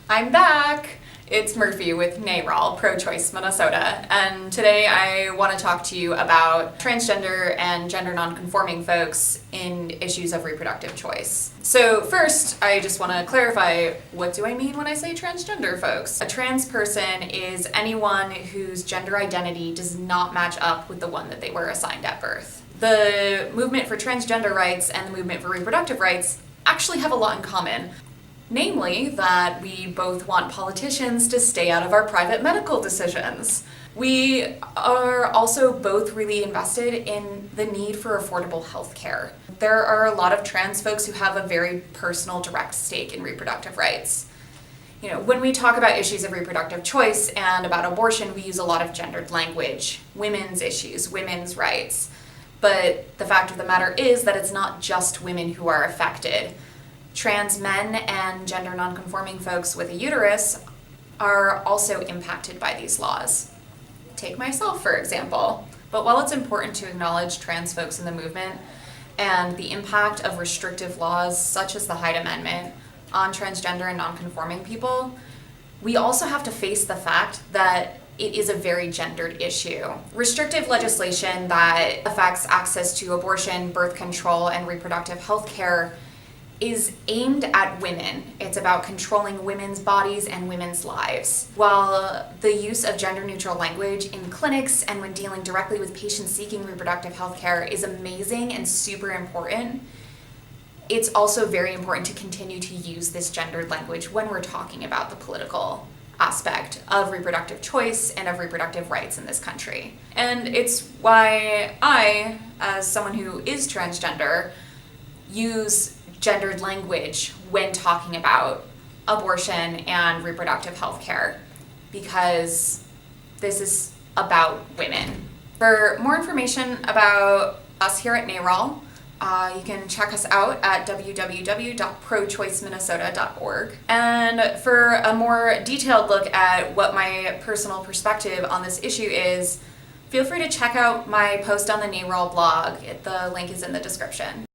I'm back! It's Murphy with NARAL Pro-Choice Minnesota, and today I want to talk to you about transgender and gender nonconforming folks in issues of reproductive choice. So first, I just want to clarify, what do I mean when I say transgender folks? A trans person is anyone whose gender identity does not match up with the one that they were assigned at birth. The movement for transgender rights and the movement for reproductive rights actually have a lot in common. Namely, that we both want politicians to stay out of our private medical decisions. We are also both really invested in the need for affordable health care. There are a lot of trans folks who have a very personal, direct stake in reproductive rights. When we talk about issues of reproductive choice and about abortion, we use a lot of gendered language, women's issues, women's rights. But the fact of the matter is that it's not just women who are affected. Trans men and gender nonconforming folks with a uterus are also impacted by these laws. Take myself, for example. But while it's important to acknowledge trans folks in the movement and the impact of restrictive laws such as the Hyde Amendment on transgender and nonconforming people, we also have to face the fact that it is a very gendered issue. Restrictive legislation that affects access to abortion, birth control, and reproductive health care is aimed at women. It's about controlling women's bodies and women's lives. While the use of gender-neutral language in clinics and when dealing directly with patients seeking reproductive health care is amazing and super important, it's also very important to continue to use this gendered language when we're talking about the political aspect of reproductive choice and of reproductive rights in this country. And it's why I, as someone who is transgender, use gendered language when talking about abortion and reproductive health care, because this is about women. For more information about us here at NARAL, you can check us out at www.prochoiceminnesota.org. And for a more detailed look at what my personal perspective on this issue is, feel free to check out my post on the NARAL blog. The link is in the description.